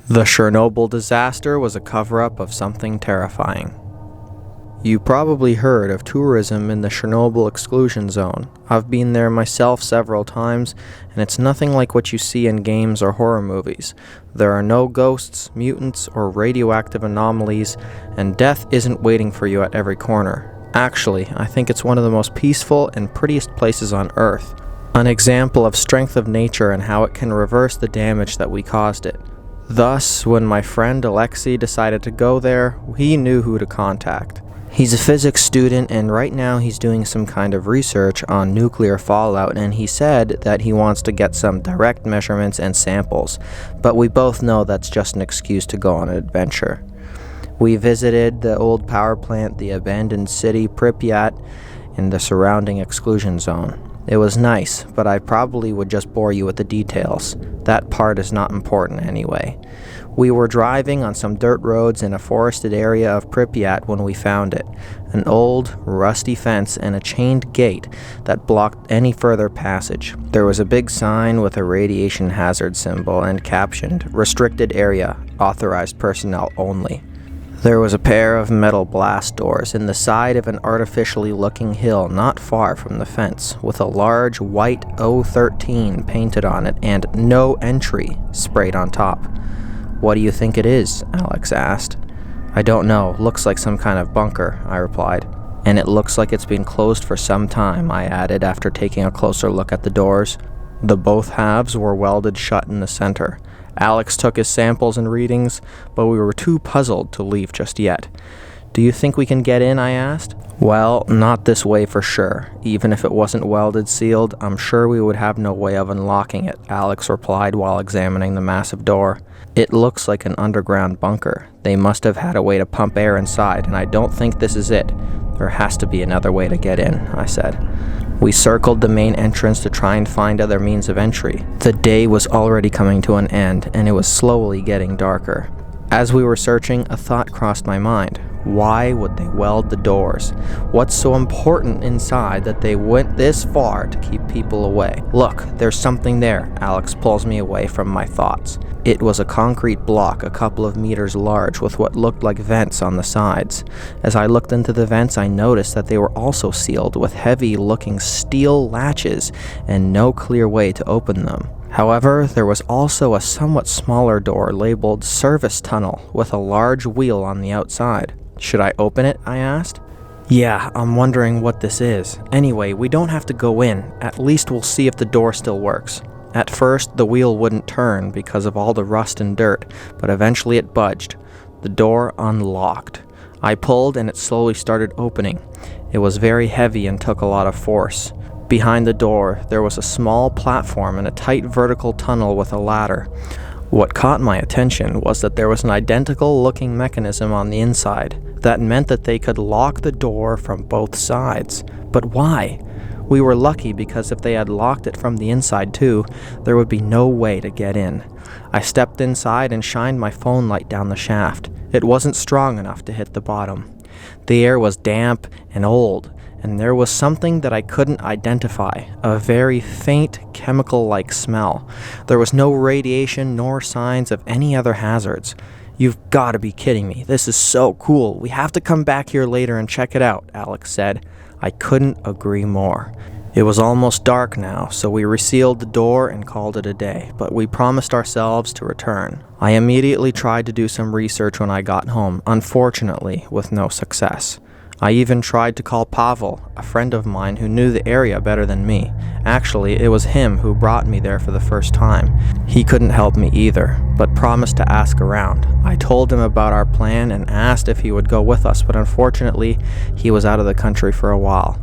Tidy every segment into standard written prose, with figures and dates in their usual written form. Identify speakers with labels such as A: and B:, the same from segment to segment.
A: The Chernobyl disaster was a cover-up of something terrifying. You probably heard of tourism in the Chernobyl exclusion zone. I've been there myself several times, and it's nothing like what you see in games or horror movies. There are no ghosts, mutants, or radioactive anomalies, and death isn't waiting for you at every corner. Actually, I think it's one of the most peaceful and prettiest places on Earth. An example of strength of nature and how it can reverse the damage that we caused it. Thus, when my friend Alexei decided to go there, he knew who to contact. He's a physics student, and right now he's doing some kind of research on nuclear fallout, and he said that he wants to get some direct measurements and samples, but we both know that's just an excuse to go on an adventure. We visited the old power plant, the abandoned city Pripyat, and the surrounding exclusion zone. It was nice, but I probably would just bore you with the details. That part is not important anyway. We were driving on some dirt roads in a forested area of Pripyat when we found it. An old, rusty fence and a chained gate that blocked any further passage. There was a big sign with a radiation hazard symbol and captioned, "Restricted area, authorized personnel only." There was a pair of metal blast doors in the side of an artificially looking hill not far from the fence, with a large white O13 painted on it and "No Entry" sprayed on top. "What do you think it is?" Alex asked. "I don't know. Looks like some kind of bunker," I replied. "And it looks like it's been closed for some time," I added after taking a closer look at the doors. The both halves were welded shut in the center. Alex took his samples and readings, but we were too puzzled to leave just yet. "Do you think we can get in?" I asked. "Well, not this way for sure. Even if it wasn't welded sealed, I'm sure we would have no way of unlocking it," Alex replied while examining the massive door. "It looks like an underground bunker. They must have had a way to pump air inside, and I don't think this is it. There has to be another way to get in," I said. We circled the main entrance to try and find other means of entry. The day was already coming to an end, and it was slowly getting darker. As we were searching, a thought crossed my mind. Why would they weld the doors? What's so important inside that they went this far to keep people away? "Look, there's something there," Alex pulls me away from my thoughts. It was a concrete block a couple of meters large with what looked like vents on the sides. As I looked into the vents, I noticed that they were also sealed with heavy-looking steel latches and no clear way to open them. However, there was also a somewhat smaller door labeled Service Tunnel with a large wheel on the outside. "Should I open it?" I asked. "Yeah, I'm wondering what this is. Anyway, we don't have to go in. At least we'll see if the door still works." At first, the wheel wouldn't turn because of all the rust and dirt, but eventually it budged. The door unlocked. I pulled and it slowly started opening. It was very heavy and took a lot of force. Behind the door, there was a small platform and a tight vertical tunnel with a ladder. What caught my attention was that there was an identical-looking mechanism on the inside. That meant that they could lock the door from both sides. But why? We were lucky because if they had locked it from the inside too, there would be no way to get in. I stepped inside and shined my phone light down the shaft. It wasn't strong enough to hit the bottom. The air was damp and old, and there was something that I couldn't identify, a very faint chemical-like smell. There was no radiation nor signs of any other hazards. "You've got to be kidding me. This is so cool. We have to come back here later and check it out," Alex said. I couldn't agree more. It was almost dark now, so we resealed the door and called it a day, but we promised ourselves to return. I immediately tried to do some research when I got home, unfortunately with no success. I even tried to call Pavel, a friend of mine who knew the area better than me. Actually, it was him who brought me there for the first time. He couldn't help me either, but promised to ask around. I told him about our plan and asked if he would go with us, but unfortunately, he was out of the country for a while.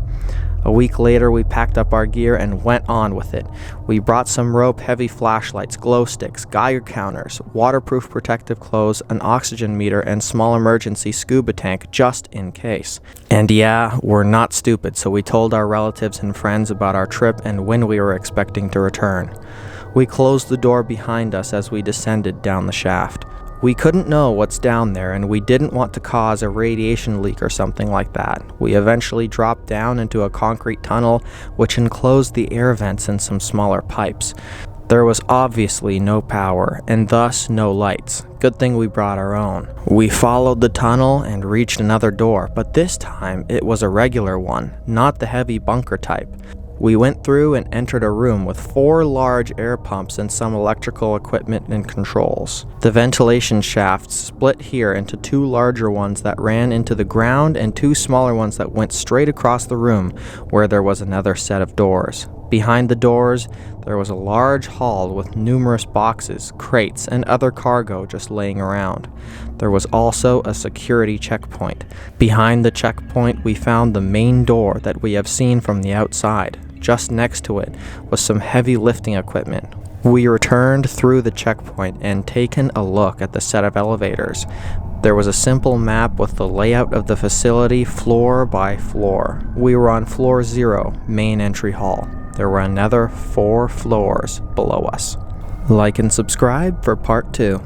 A: A week later, we packed up our gear and went on with it. We brought some rope, heavy flashlights, glow sticks, Geiger counters, waterproof protective clothes, an oxygen meter, and small emergency scuba tank just in case. And yeah, we're not stupid, so we told our relatives and friends about our trip and when we were expecting to return. We closed the door behind us as we descended down the shaft. We couldn't know what's down there, and we didn't want to cause a radiation leak or something like that. We eventually dropped down into a concrete tunnel, which enclosed the air vents and some smaller pipes. There was obviously no power, and thus no lights. Good thing we brought our own. We followed the tunnel and reached another door, but this time it was a regular one, not the heavy bunker type. We went through and entered a room with 4 large air pumps and some electrical equipment and controls. The ventilation shafts split here into 2 larger ones that ran into the ground and 2 smaller ones that went straight across the room where there was another set of doors. Behind the doors, there was a large hall with numerous boxes, crates, and other cargo just laying around. There was also a security checkpoint. Behind the checkpoint, we found the main door that we have seen from the outside. Just next to it was some heavy lifting equipment. We returned through the checkpoint and taken a look at the set of elevators. There was a simple map with the layout of the facility floor by floor. We were on floor 0, main entry hall. There were another 4 floors below us. Like and subscribe for part 2.